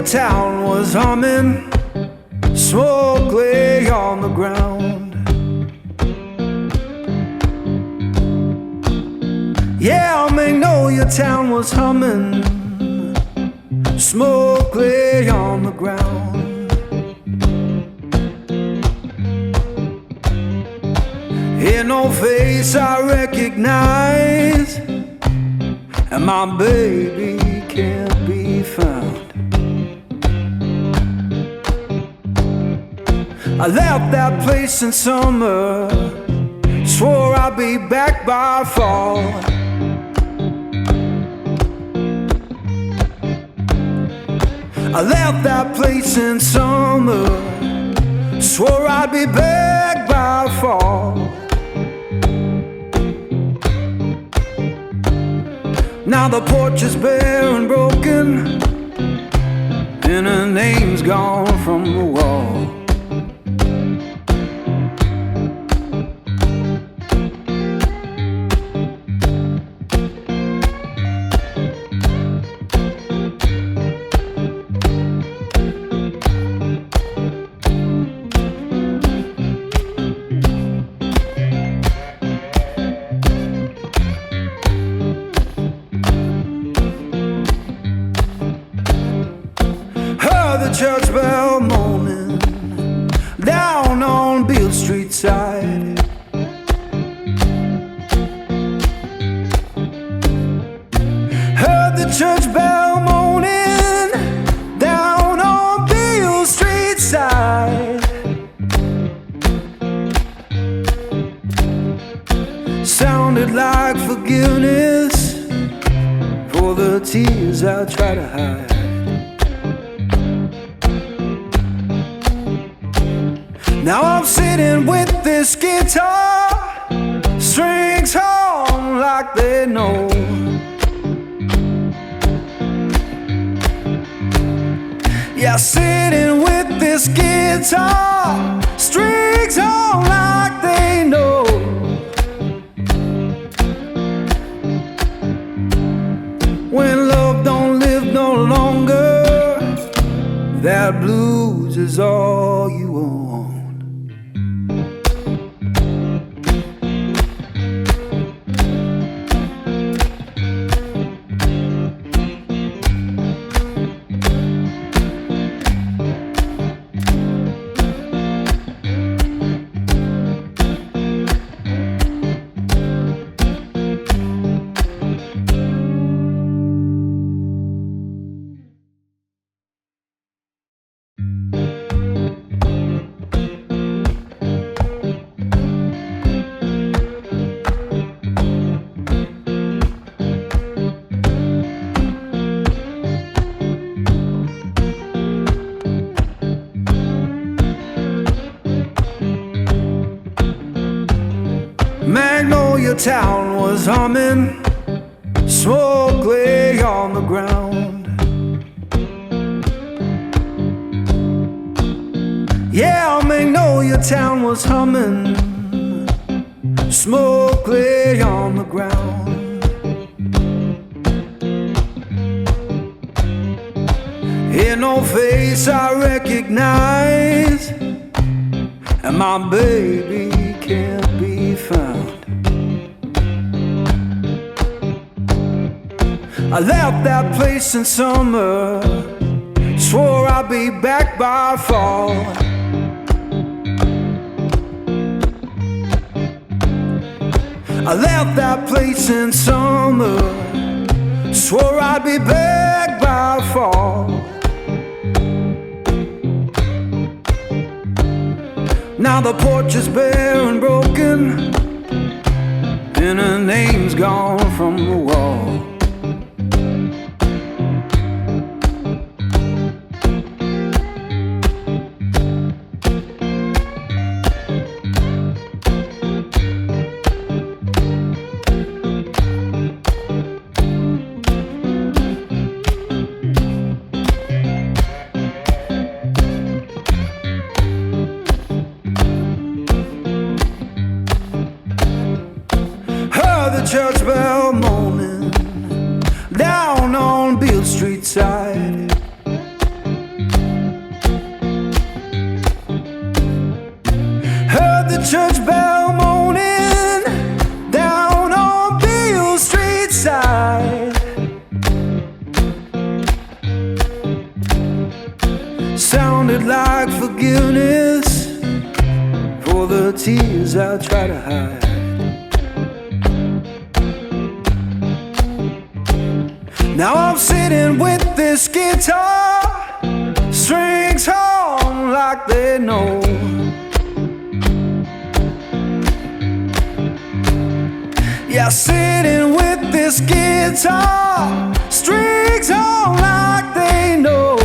your town was humming, smoke lay on the ground. Yeah, I may know your town was humming, smoke lay on the ground. Ain't no face I recognize, and my baby can't be found. I left that place in summer, swore I'd be back by fall. I left that place in summer, swore I'd be back by fall. Now the porch is bare and broken, and her name's gone from the wall. The church bell moaning down on Beale Street side. Heard the church bell moaning down on Beale Street side. Sounded like forgiveness for the tears I try to hide. Now I'm sitting with this guitar, strings hum like they know. Yeah, sitting with this guitar, strings hum like they know. When love don't live no longer, that blues is all you own. Magnolia town was humming, smoke lay on the ground. Yeah, Magnolia town was humming, smoke lay on the ground. Ain't no face I recognize, and my baby can't be found. I left that place in summer, swore I'd be back by fall. I left that place in summer, swore I'd be back by fall. Now the porch is bare and broken, and her name's gone from the wall. The church bell moaning down on Beale Street side. bell moaning down on Beale Street side. Sounded like forgiveness for the tears I try to hide. Now I'm sitting with this guitar, strings on like they know. Yeah, sitting with this guitar, strings on like they know.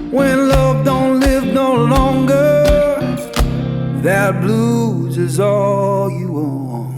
When love don't live no longer, that blues is all you own.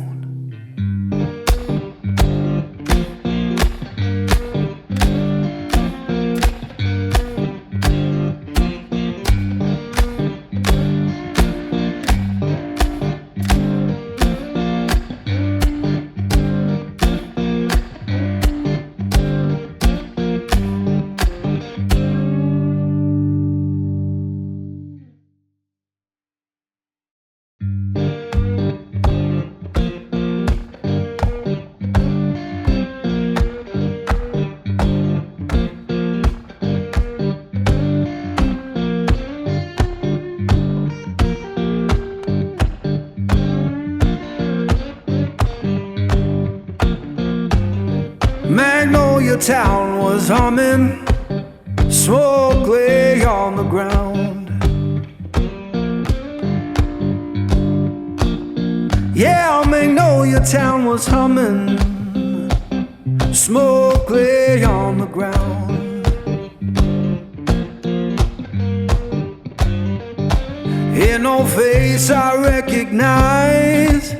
Magnolia Town was humming, smoke lay on the ground. Yeah, Magnolia Town was humming, smoke lay on the ground. In no face I recognize,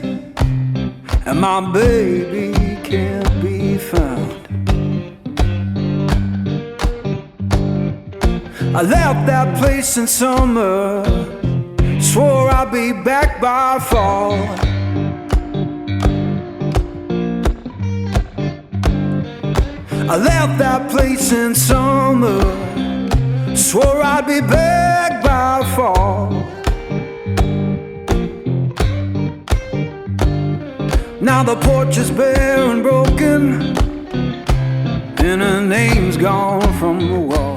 and my baby can't be found. I left that place in summer, swore I'd be back by fall. I left that place in summer, swore I'd be back by fall. Now the porch is bare and broken, and her name's gone from the wall.